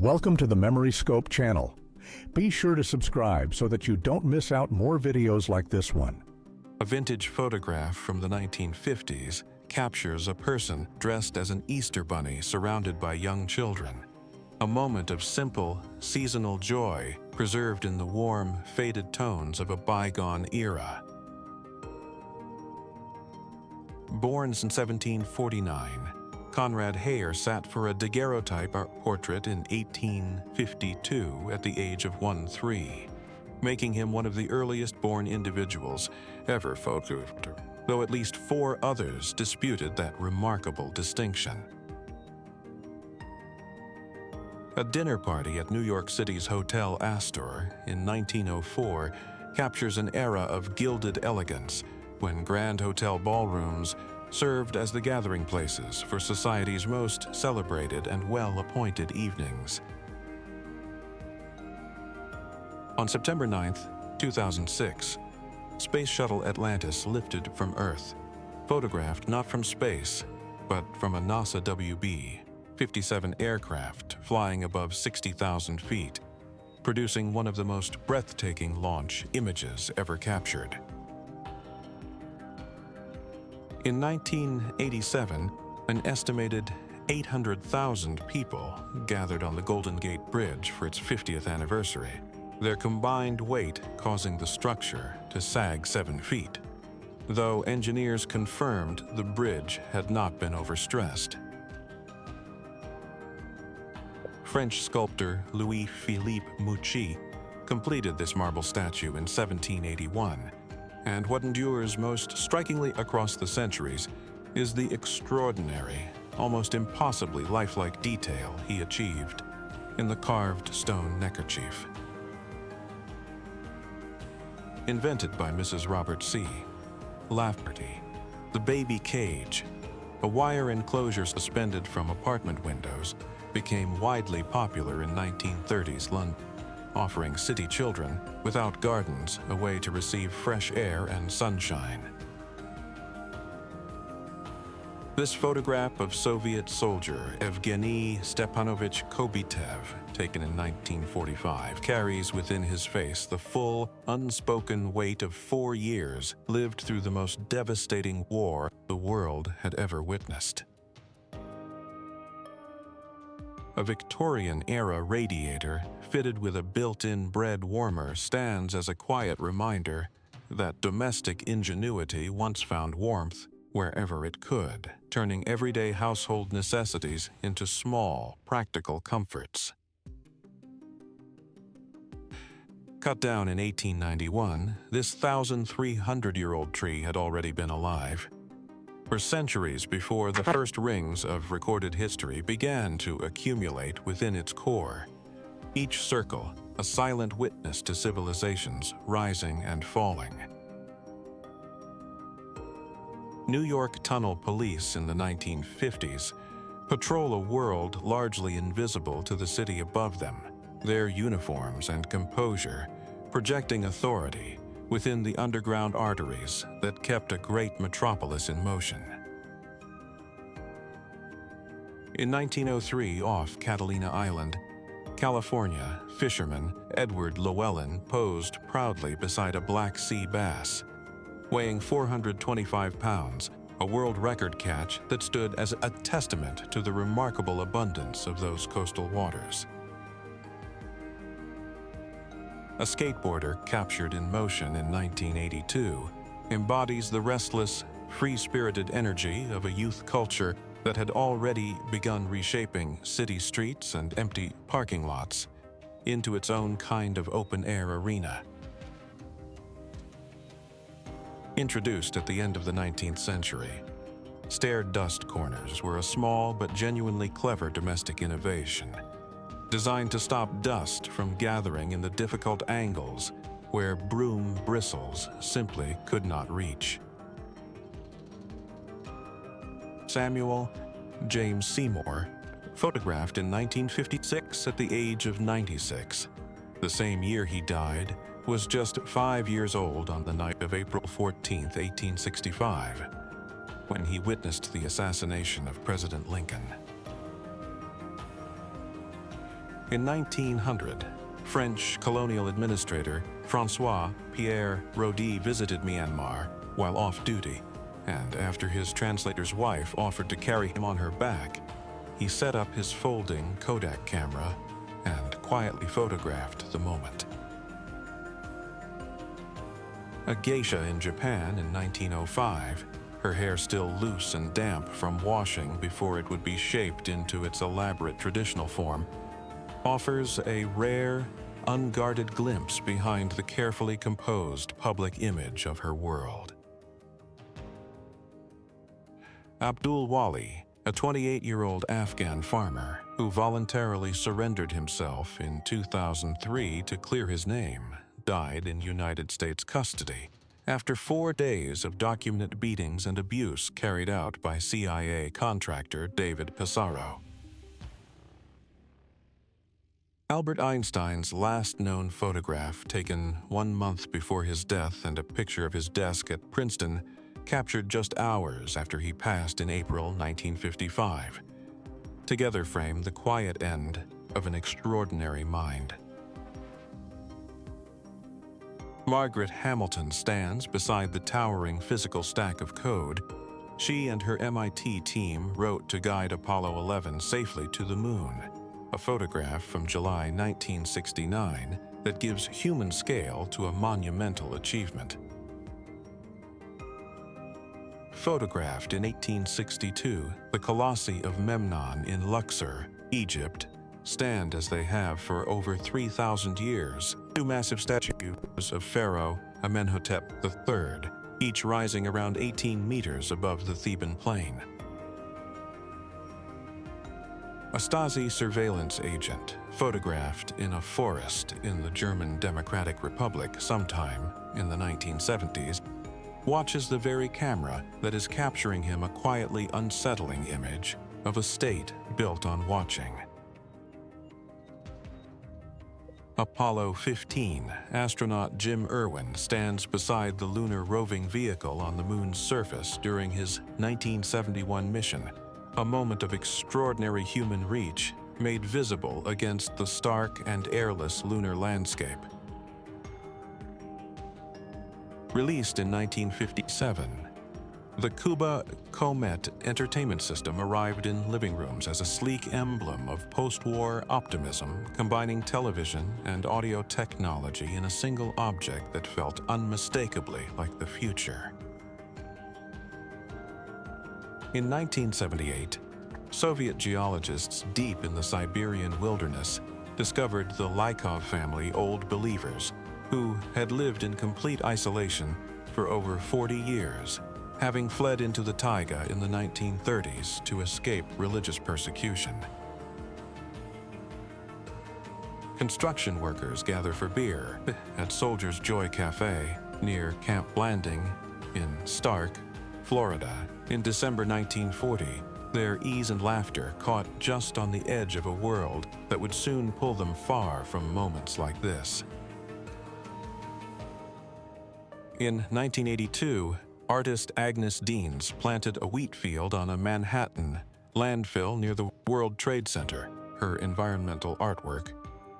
Welcome to the Memory Scope channel. Be sure to subscribe so that you don't miss out more videos like this one. A vintage photograph from the 1950s captures a person dressed as an Easter bunny surrounded by young children. A moment of simple, seasonal joy preserved in the warm, faded tones of a bygone era. Born in 1749, Conrad Heyer sat for a daguerreotype art portrait in 1852 at the age of 13, making him one of the earliest born individuals ever photographed, though at least 4 others disputed that remarkable distinction. A dinner party at New York City's Hotel Astor in 1904 captures an era of gilded elegance when grand hotel ballrooms served as the gathering places for society's most celebrated and well-appointed evenings. On September 9, 2006, Space Shuttle Atlantis lifted from Earth, photographed not from space, but from a NASA WB-57 aircraft flying above 60,000 feet, producing one of the most breathtaking launch images ever captured. In 1987, an estimated 800,000 people gathered on the Golden Gate Bridge for its 50th anniversary, their combined weight causing the structure to sag 7 feet, though engineers confirmed the bridge had not been overstressed. French sculptor Louis-Philippe Mouchy completed this marble statue in 1781, and what endures most strikingly across the centuries is the extraordinary, almost impossibly lifelike detail he achieved in the carved stone neckerchief. Invented by Mrs. Robert C. Lafferty, the baby cage, a wire enclosure suspended from apartment windows, became widely popular in 1930s London, offering city children without gardens a way to receive fresh air and sunshine. This photograph of Soviet soldier Evgeny Stepanovich Kobitev, taken in 1945, carries within his face the full, unspoken weight of 4 years lived through the most devastating war the world had ever witnessed. A Victorian-era radiator fitted with a built-in bread warmer stands as a quiet reminder that domestic ingenuity once found warmth wherever it could, turning everyday household necessities into small, practical comforts. Cut down in 1891, this 1,300-year-old tree had already been alive. For centuries before the first rings of recorded history began to accumulate within its core, each circle a silent witness to civilizations rising and falling. New York tunnel police in the 1950s patrol a world largely invisible to the city above them, their uniforms and composure projecting authority within the underground arteries that kept a great metropolis in motion. In 1903, off Catalina Island, California, fisherman Edward Llewellyn posed proudly beside a Black Sea bass, weighing 425 pounds, a world record catch that stood as a testament to the remarkable abundance of those coastal waters. A skateboarder captured in motion in 1982 embodies the restless, free-spirited energy of a youth culture that had already begun reshaping city streets and empty parking lots into its own kind of open-air arena. Introduced at the end of the 19th century, stair dust corners were a small but genuinely clever domestic innovation, designed to stop dust from gathering in the difficult angles where broom bristles simply could not reach. Samuel James Seymour, photographed in 1956 at the age of 96. The same year he died, was just 5 years old on the night of April 14, 1865, when he witnessed the assassination of President Lincoln. In 1900, French colonial administrator François-Pierre Rodi visited Myanmar while off duty, and after his translator's wife offered to carry him on her back, he set up his folding Kodak camera and quietly photographed the moment. A geisha in Japan in 1905, her hair still loose and damp from washing before it would be shaped into its elaborate traditional form, offers a rare, unguarded glimpse behind the carefully composed public image of her world. Abdul Wali, a 28-year-old Afghan farmer who voluntarily surrendered himself in 2003 to clear his name, died in United States custody after 4 days of documented beatings and abuse carried out by CIA contractor David Pissarro. Albert Einstein's last known photograph, taken 1 month before his death and a picture of his desk at Princeton, captured just hours after he passed in April 1955, together frame the quiet end of an extraordinary mind. Margaret Hamilton stands beside the towering physical stack of code she and her MIT team wrote to guide Apollo 11 safely to the moon, a photograph from July 1969 that gives human scale to a monumental achievement. Photographed in 1862, the Colossi of Memnon in Luxor, Egypt, stand as they have for over 3,000 years, 2 massive statues of Pharaoh Amenhotep III, each rising around 18 meters above the Theban plain. A Stasi surveillance agent, photographed in a forest in the German Democratic Republic sometime in the 1970s, watches the very camera that is capturing him a quietly unsettling image of a state built on watching. Apollo 15 astronaut Jim Irwin stands beside the lunar roving vehicle on the moon's surface during his 1971 mission, a moment of extraordinary human reach made visible against the stark and airless lunar landscape. Released in 1957, the Kuba Comet entertainment system arrived in living rooms as a sleek emblem of post-war optimism, combining television and audio technology in a single object that felt unmistakably like the future. In 1978, Soviet geologists deep in the Siberian wilderness discovered the Lykov family Old Believers, who had lived in complete isolation for over 40 years, having fled into the taiga in the 1930s to escape religious persecution. Construction workers gather for beer at Soldier's Joy Cafe near Camp Blanding in Stark, Florida. In December 1940, their ease and laughter caught just on the edge of a world that would soon pull them far from moments like this. In 1982, artist Agnes Deans planted a wheat field on a Manhattan landfill near the World Trade Center. Her environmental artwork,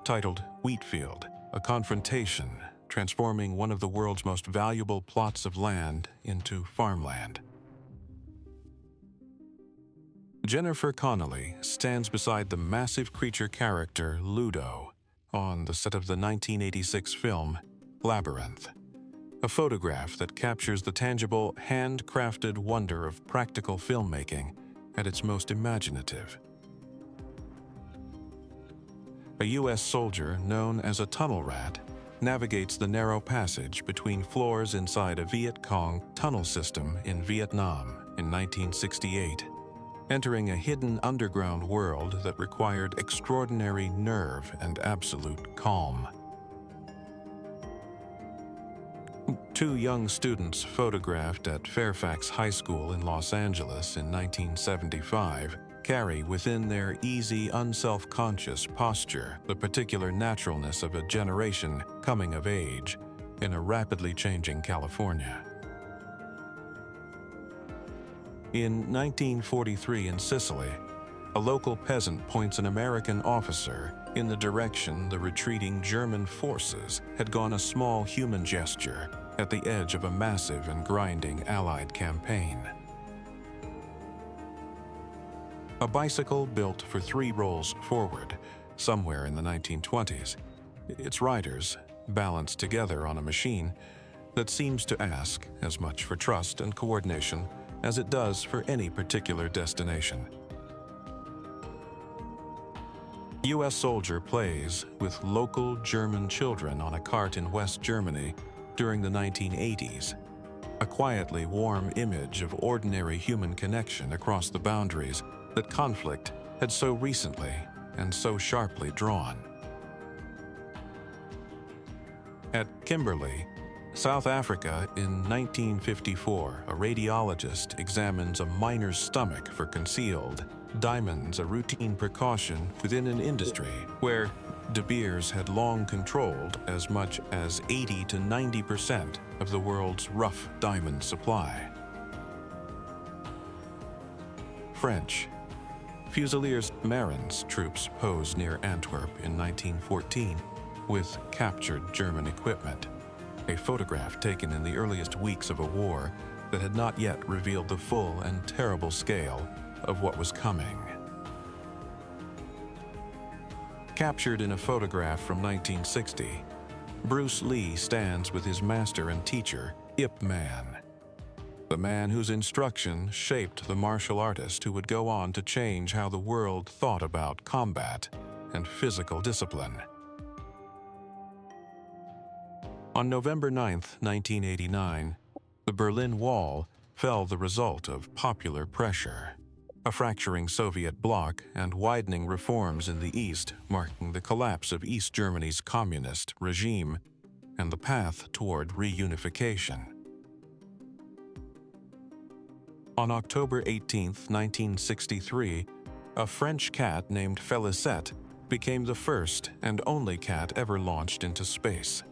titled Wheatfield, a confrontation, transforming one of the world's most valuable plots of land into farmland. Jennifer Connelly stands beside the massive creature character Ludo on the set of the 1986 film Labyrinth, a photograph that captures the tangible, handcrafted wonder of practical filmmaking at its most imaginative. A U.S. soldier known as a tunnel rat navigates the narrow passage between floors inside a Viet Cong tunnel system in Vietnam in 1968, entering a hidden underground world that required extraordinary nerve and absolute calm. 2 young students photographed at Fairfax High School in Los Angeles in 1975 carry within their easy, unself-conscious posture the particular naturalness of a generation coming of age in a rapidly changing California. In 1943 in Sicily, a local peasant points an American officer in the direction the retreating German forces had gone, a small human gesture at the edge of a massive and grinding Allied campaign. A bicycle built for 3 rolls forward, somewhere in the 1920s. Its riders balanced together on a machine that seems to ask as much for trust and coordination as it does for any particular destination. U.S. soldier plays with local German children on a cart in West Germany during the 1980s, a quietly warm image of ordinary human connection across the boundaries that conflict had so recently and so sharply drawn. At Kimberley, South Africa, in 1954, a radiologist examines a miner's stomach for concealed diamonds, a routine precaution within an industry where De Beers had long controlled as much as 80 to 90% of the world's rough diamond supply. French. Fusiliers Marins troops posed near Antwerp in 1914 with captured German equipment, a photograph taken in the earliest weeks of a war that had not yet revealed the full and terrible scale of what was coming. Captured in a photograph from 1960, Bruce Lee stands with his master and teacher, Ip Man, the man whose instruction shaped the martial artist who would go on to change how the world thought about combat and physical discipline. On November 9, 1989, the Berlin Wall fell the result of popular pressure, a fracturing Soviet bloc and widening reforms in the East, marking the collapse of East Germany's communist regime and the path toward reunification. On October 18, 1963, a French cat named Félicette became the first and only cat ever launched into space,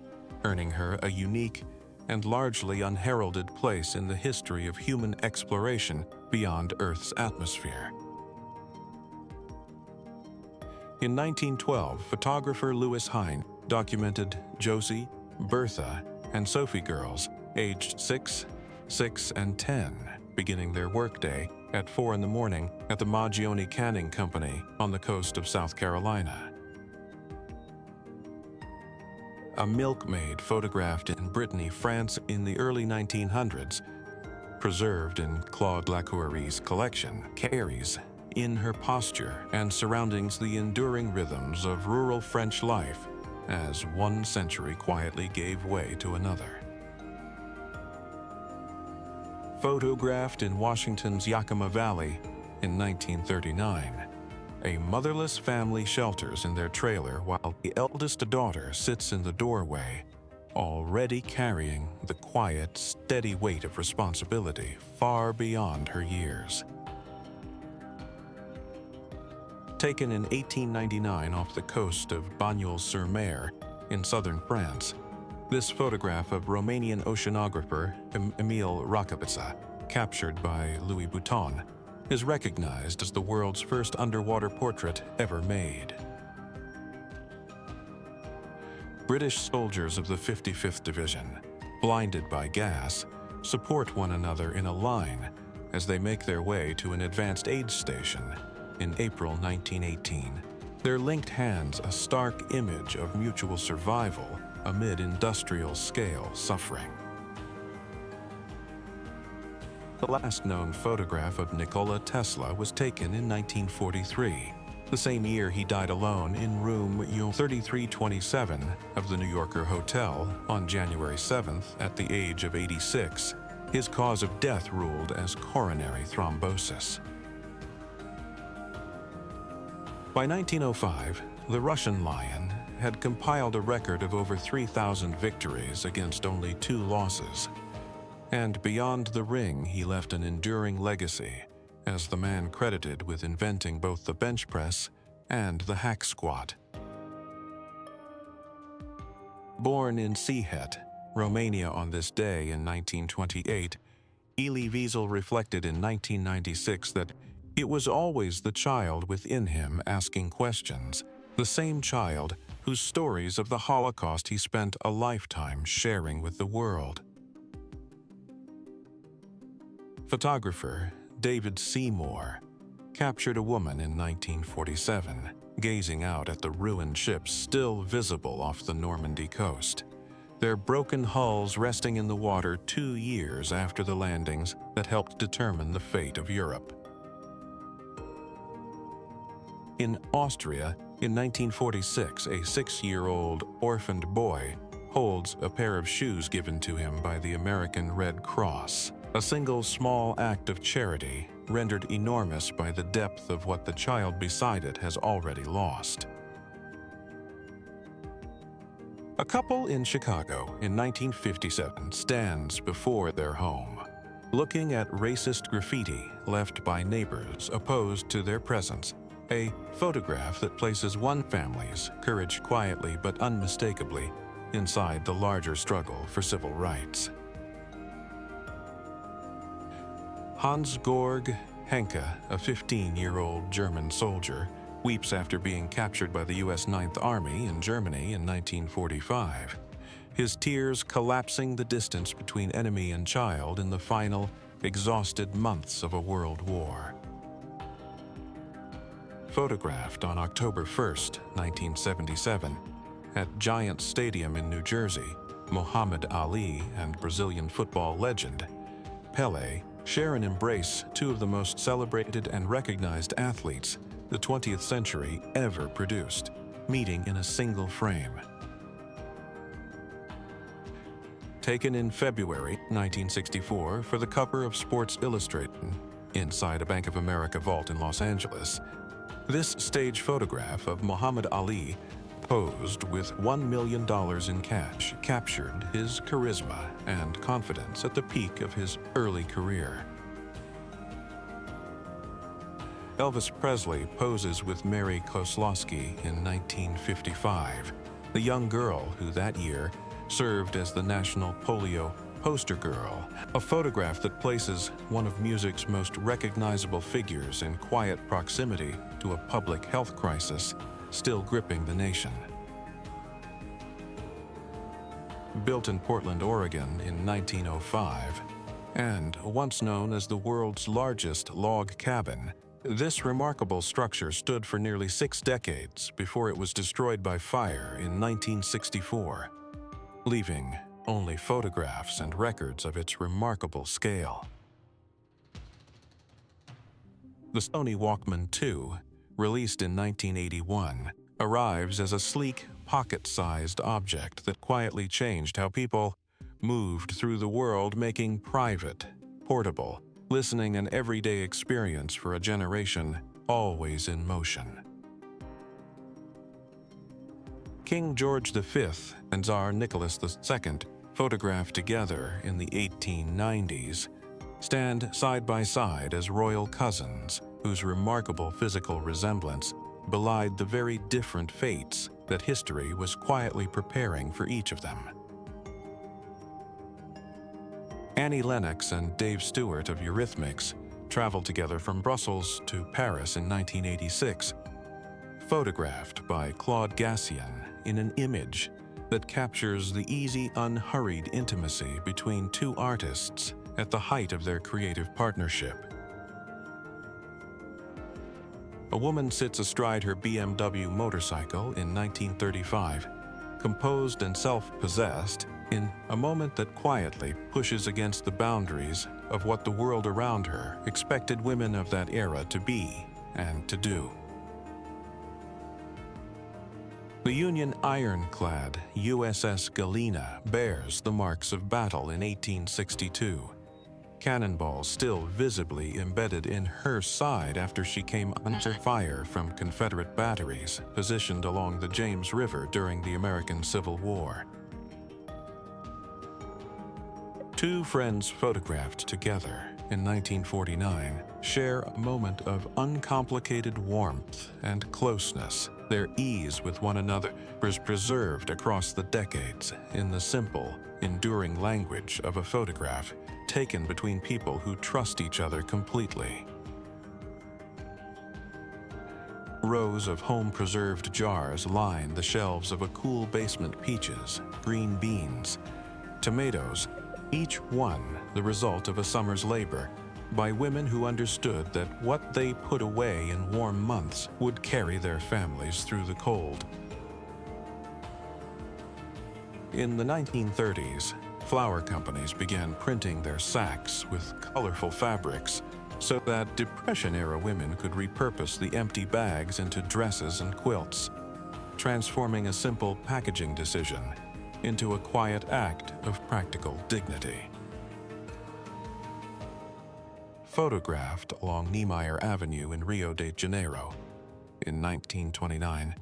earning her a unique and largely unheralded place in the history of human exploration beyond Earth's atmosphere. In 1912, photographer Louis Hine documented Josie, Bertha, and Sophie girls aged 6, 6, and 10 beginning their workday at 4 in the morning at the Maggioni Canning Company on the coast of South Carolina. A milkmaid photographed in Brittany, France in the early 1900s, preserved in Claude Lacoury's collection, carries in her posture and surroundings the enduring rhythms of rural French life as one century quietly gave way to another. Photographed in Washington's Yakima Valley in 1939, a motherless family shelters in their trailer while the eldest daughter sits in the doorway, already carrying the quiet, steady weight of responsibility far beyond her years. Taken in 1899 off the coast of Bagnols-sur-Mer in southern France, this photograph of Romanian oceanographer Emil Rakovița, captured by Louis Bouton, is recognized as the world's first underwater portrait ever made. British soldiers of the 55th Division, blinded by gas, support one another in a line as they make their way to an advanced aid station in April 1918. Their linked hands a stark image of mutual survival amid industrial-scale suffering. The last known photograph of Nikola Tesla was taken in 1943, the same year he died alone in room 3327 of the New Yorker Hotel on January 7th at the age of 86, his cause of death ruled as coronary thrombosis. By 1905, the Russian Lion had compiled a record of over 3,000 victories against only 2 losses. And beyond the ring, he left an enduring legacy as the man credited with inventing both the bench press and the hack squat. Born in Sihet, Romania on this day in 1928, Elie Wiesel reflected in 1996 that It was always the child within him asking questions, the same child whose stories of the Holocaust he spent a lifetime sharing with the world. Photographer David Seymour captured a woman in 1947, gazing out at the ruined ships still visible off the Normandy coast, their broken hulls resting in the water 2 years after the landings that helped determine the fate of Europe. In Austria, in 1946, a 6-year-old orphaned boy holds a pair of shoes given to him by the American Red Cross, a single small act of charity rendered enormous by the depth of what the child beside it has already lost. A couple in Chicago in 1957 stands before their home, looking at racist graffiti left by neighbors opposed to their presence, a photograph that places one family's courage quietly but unmistakably inside the larger struggle for civil rights. Hans-Georg Henke, a 15-year-old German soldier, weeps after being captured by the U.S. Ninth Army in Germany in 1945, his tears collapsing the distance between enemy and child in the final, exhausted months of a world war. Photographed on October 1, 1977, at Giant Stadium in New Jersey, Muhammad Ali and Brazilian football legend Pelé share an embrace, two of the most celebrated and recognized athletes the 20th century ever produced, meeting in a single frame. Taken in February 1964 for the cover of Sports Illustrated inside a Bank of America vault in Los Angeles, this stage photograph of Muhammad Ali, posed with $1 million in cash, captured his charisma and confidence at the peak of his early career. Elvis Presley poses with Mary Koslowski in 1955, the young girl who that year served as the national polio poster girl, a photograph that places one of music's most recognizable figures in quiet proximity to a public health crisis still gripping the nation. Built in Portland, Oregon in 1905, and once known as the world's largest log cabin, this remarkable structure stood for nearly 6 decades before it was destroyed by fire in 1964, leaving only photographs and records of its remarkable scale. The Sony Walkman II, released in 1981, arrives as a sleek, pocket-sized object that quietly changed how people moved through the world, making private, portable, listening an everyday experience for a generation always in motion. King George V and Tsar Nicholas II, photographed together in the 1890s, stand side by side as royal cousins whose remarkable physical resemblance belied the very different fates that history was quietly preparing for each of them. Annie Lennox and Dave Stewart of Eurythmics traveled together from Brussels to Paris in 1986, photographed by Claude Gassian in an image that captures the easy, unhurried intimacy between two artists at the height of their creative partnership. A woman sits astride her BMW motorcycle in 1935, composed and self-possessed, in a moment that quietly pushes against the boundaries of what the world around her expected women of that era to be and to do. The Union ironclad USS Galena bears the marks of battle in 1862, cannonballs still visibly embedded in her side after she came under fire from Confederate batteries positioned along the James River during the American Civil War. Two friends photographed together in 1949 share a moment of uncomplicated warmth and closeness. Their ease with one another is preserved across the decades in the simple, enduring language of a photograph taken between people who trust each other completely. Rows of home-preserved jars line the shelves of a cool basement. Peaches, green beans, tomatoes, each one the result of a summer's labor by women who understood that what they put away in warm months would carry their families through the cold. In the 1930s, flour companies began printing their sacks with colorful fabrics so that Depression-era women could repurpose the empty bags into dresses and quilts, transforming a simple packaging decision into a quiet act of practical dignity. Photographed along Niemeyer Avenue in Rio de Janeiro in 1929,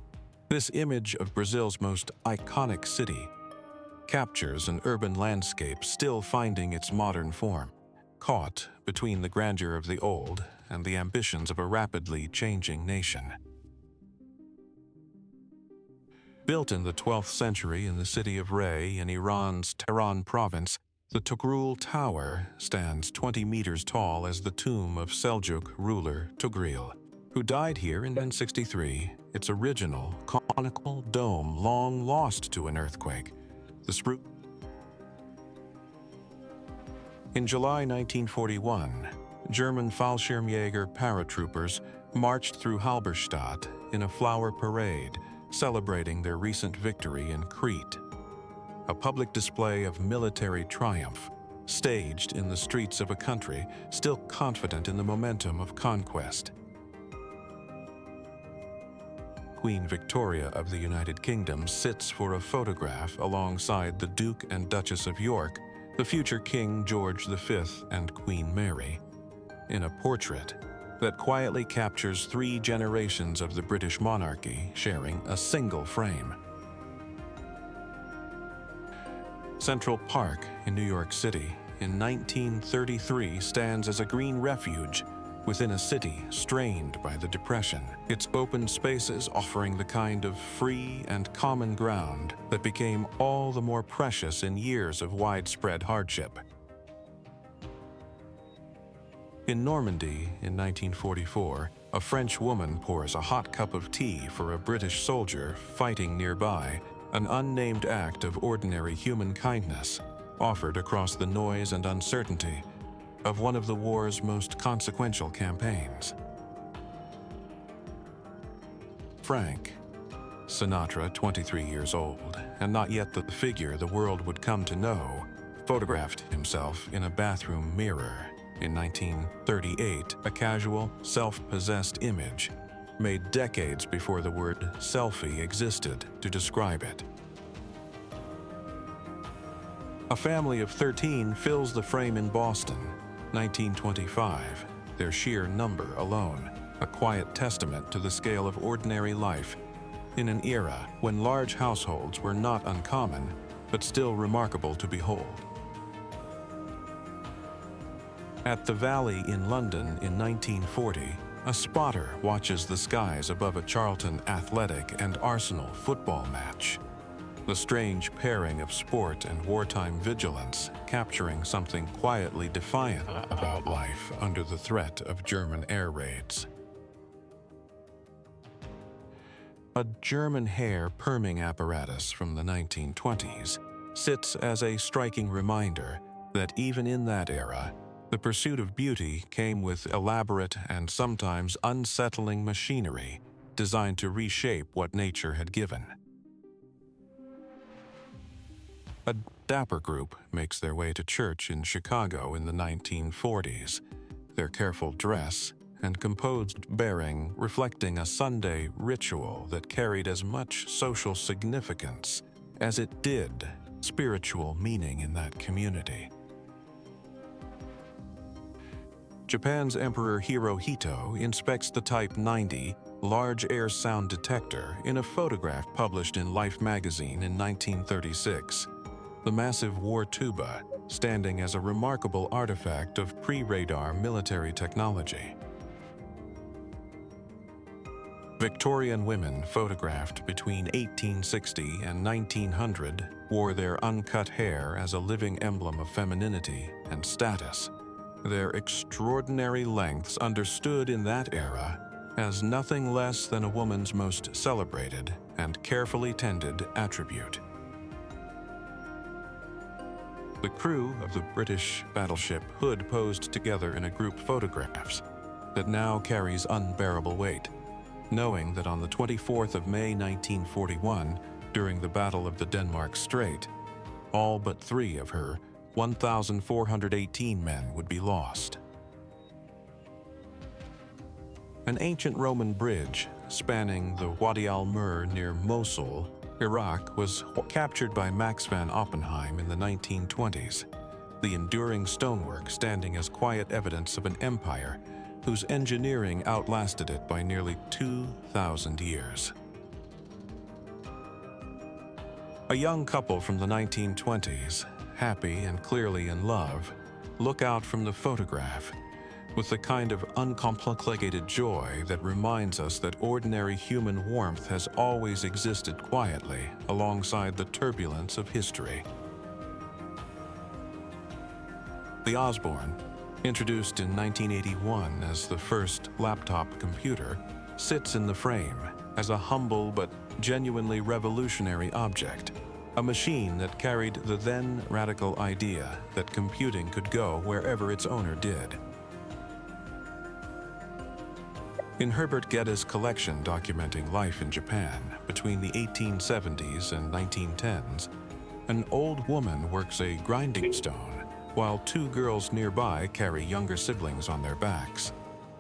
this image of Brazil's most iconic city captures an urban landscape still finding its modern form, caught between the grandeur of the old and the ambitions of a rapidly changing nation. Built in the 12th century in the city of Ray in Iran's Tehran province, the Togrul Tower stands 20 meters tall as the tomb of Seljuk ruler Togril, who died here in 1063, its original conical dome long lost to an earthquake. In July 1941, German Fallschirmjäger paratroopers marched through Halberstadt in a flower parade, celebrating their recent victory in Crete, a public display of military triumph, staged in the streets of a country still confident in the momentum of conquest. Queen Victoria of the United Kingdom sits for a photograph alongside the Duke and Duchess of York, the future King George V, and Queen Mary, in a portrait that quietly captures 3 generations of the British monarchy sharing a single frame. Central Park in New York City in 1933 stands as a green refuge within a city strained by the Depression, its open spaces offering the kind of free and common ground that became all the more precious in years of widespread hardship. In Normandy in 1944, a French woman pours a hot cup of tea for a British soldier fighting nearby, an unnamed act of ordinary human kindness offered across the noise and uncertainty of one of the war's most consequential campaigns. Frank Sinatra, 23 years old, and not yet the figure the world would come to know, photographed himself in a bathroom mirror in 1938, a casual, self-possessed image made decades before the word selfie existed to describe it. A family of 13 fills the frame in Boston, 1925, their sheer number alone, a quiet testament to the scale of ordinary life in an era when large households were not uncommon, but still remarkable to behold. At the Valley in London in 1940, a spotter watches the skies above a Charlton Athletic and Arsenal football match. The strange pairing of sport and wartime vigilance capturing something quietly defiant about life under the threat of German air raids. A German hair perming apparatus from the 1920s sits as a striking reminder that even in that era, the pursuit of beauty came with elaborate and sometimes unsettling machinery designed to reshape what nature had given. A dapper group makes their way to church in Chicago in the 1940s, their careful dress and composed bearing reflecting a Sunday ritual that carried as much social significance as it did spiritual meaning in that community. Japan's Emperor Hirohito inspects the Type 90 large air sound detector in a photograph published in Life magazine in 1936. The massive war tuba standing as a remarkable artifact of pre-radar military technology. Victorian women photographed between 1860 and 1900 wore their uncut hair as a living emblem of femininity and status, their extraordinary lengths understood in that era as nothing less than a woman's most celebrated and carefully tended attribute. The crew of the British battleship Hood posed together in a group photographs that now carries unbearable weight, knowing that on the 24th of May 1941, during the Battle of the Denmark Strait, all but 3 of her 1,418 men would be lost. An ancient Roman bridge spanning the Wadi al-Mur near Mosul, Iraq, was captured by Max von Oppenheim in the 1920s, the enduring stonework standing as quiet evidence of an empire whose engineering outlasted it by nearly 2,000 years. A young couple from the 1920s, happy and clearly in love, look out from the photograph with the kind of uncomplicated joy that reminds us that ordinary human warmth has always existed quietly alongside the turbulence of history. The Osborne, introduced in 1981 as the first laptop computer, sits in the frame as a humble but genuinely revolutionary object, a machine that carried the then radical idea that computing could go wherever its owner did. In Herbert Geddes' collection documenting life in Japan between the 1870s and 1910s, an old woman works a grinding stone while 2 girls nearby carry younger siblings on their backs,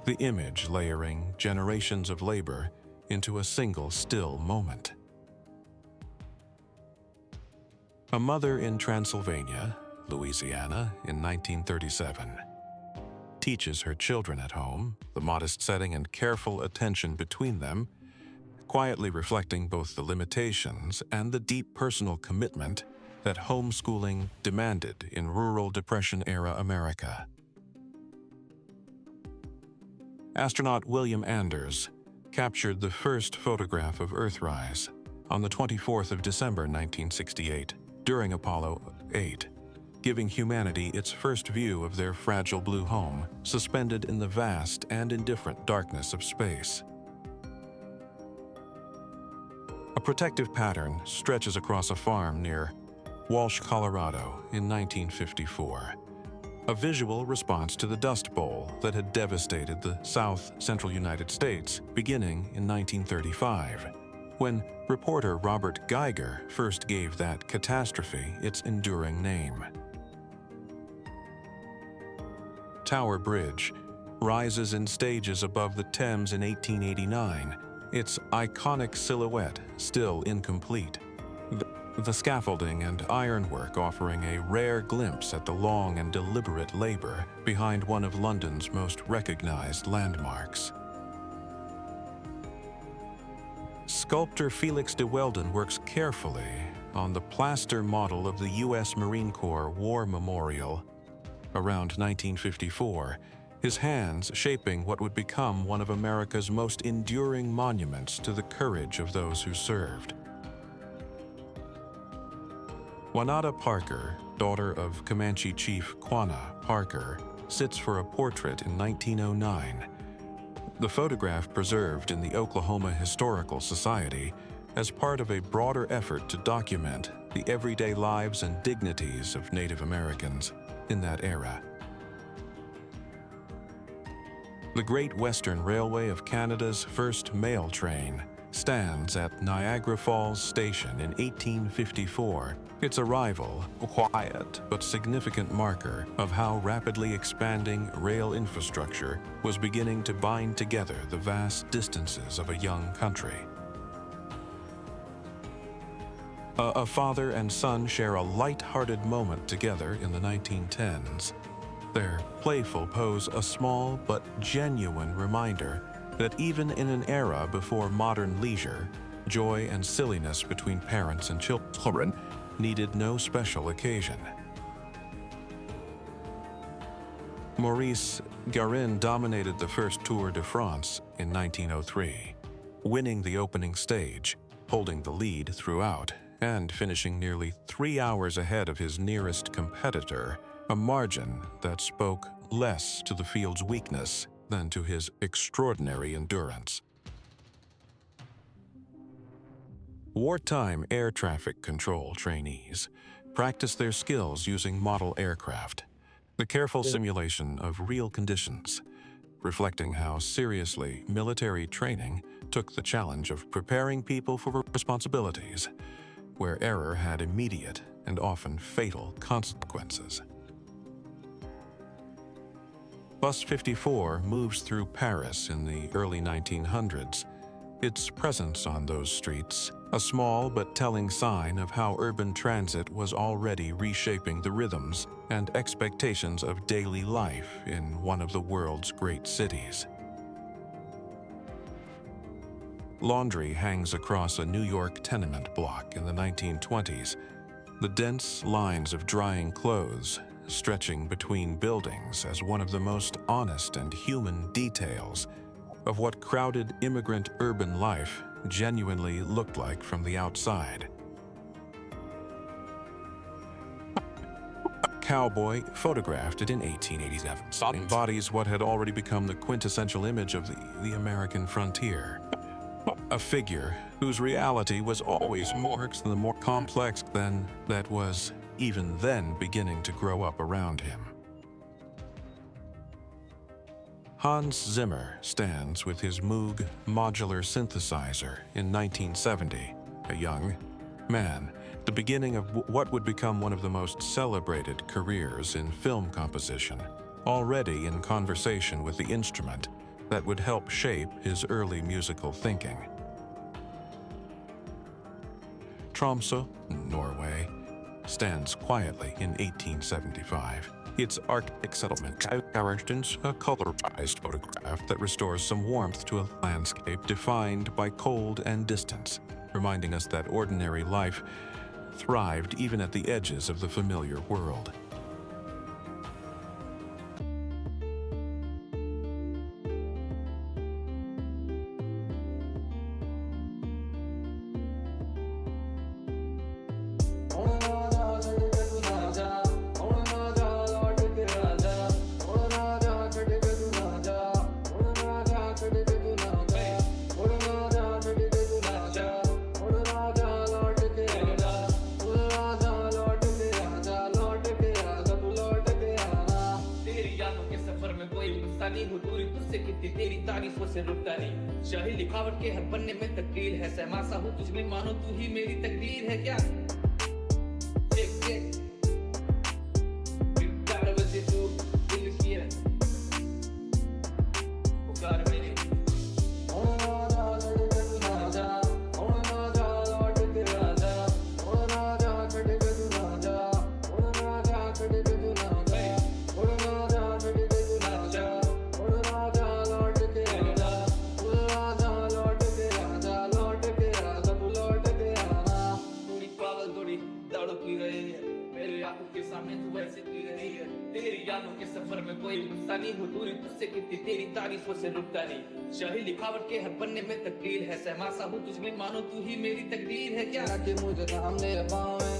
the image layering generations of labor into a single still moment. A mother in Transylvania, Louisiana, in 1937, teaches her children at home, the modest setting and careful attention between them, quietly reflecting both the limitations and the deep personal commitment that homeschooling demanded in rural Depression-era America. Astronaut William Anders captured the first photograph of Earthrise on the 24th of December 1968 during Apollo 8. Giving humanity its first view of their fragile blue home, suspended in the vast and indifferent darkness of space. A protective pattern stretches across a farm near Walsh, Colorado in 1954, a visual response to the Dust Bowl that had devastated the south-central United States beginning in 1935, when reporter Robert Geiger first gave that catastrophe its enduring name. Tower Bridge rises in stages above the Thames in 1889, its iconic silhouette still incomplete. The scaffolding and ironwork offering a rare glimpse at the long and deliberate labor behind one of London's most recognized landmarks. Sculptor Felix de Weldon works carefully on the plaster model of the U.S. Marine Corps War Memorial. Around 1954, his hands shaping what would become one of America's most enduring monuments to the courage of those who served. Wanada Parker, daughter of Comanche chief Quanah Parker, sits for a portrait in 1909. The photograph preserved in the Oklahoma Historical Society as part of a broader effort to document the everyday lives and dignities of Native Americans in that era. The Great Western Railway of Canada's first mail train stands at Niagara Falls Station in 1854, its arrival a quiet but significant marker of how rapidly expanding rail infrastructure was beginning to bind together the vast distances of a young country. A father and son share a light-hearted moment together in the 1910s. Their playful pose a small but genuine reminder that even in an era before modern leisure, joy and silliness between parents and children needed no special occasion. Maurice Garin dominated the first Tour de France in 1903, winning the opening stage, holding the lead throughout, and finishing nearly 3 hours ahead of his nearest competitor, a margin that spoke less to the field's weakness than to his extraordinary endurance. Wartime air traffic control trainees practice their skills using model aircraft, the careful simulation of real conditions, reflecting how seriously military training took the challenge of preparing people for responsibilities, where error had immediate and often fatal consequences. Bus 54 moves through Paris in the early 1900s, its presence on those streets a small but telling sign of how urban transit was already reshaping the rhythms and expectations of daily life in one of the world's great cities. Laundry hangs across a New York tenement block in the 1920s, the dense lines of drying clothes stretching between buildings as one of the most honest and human details of what crowded immigrant urban life genuinely looked like from the outside. A cowboy photographed it in 1887 embodies what had already become the quintessential image of the American frontier. A figure whose reality was always more complex than that was even then beginning to grow up around him. Hans Zimmer stands with his Moog modular synthesizer in 1970, a young man, the beginning of what would become one of the most celebrated careers in film composition, already in conversation with the instrument that would help shape his early musical thinking. Tromsø, Norway, stands quietly in 1875. Its Arctic settlement origins a colorized photograph that restores some warmth to a landscape defined by cold and distance, reminding us that ordinary life thrived even at the edges of the familiar world. से रुकता नहीं शाही लिखावट के हर पन्ने में तकदीर है सहमासा हूँ तुझ में मानो तू ही मेरी तकदीर है क्या दिल की है पुकार मेरी सफर में कोई गुस्सा नहीं हो दूरी तुझसे कितनी तेरी तारीफों से रुकता नहीं शाही लिखावट के हर पन्ने में तकदीर है सहमासा हूँ तुझ में मानो तू ही मेरी तकदीर है क्या कि मुझे सामने पाँव में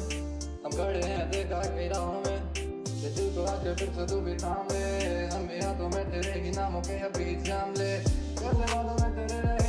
हम खड़े हैं देखा के राहों में ये दिल को आके फिर से तू भी थाम ले हम हाथों में तेरे ही नामों के अभी जाम ले कर ले वालों में तेरे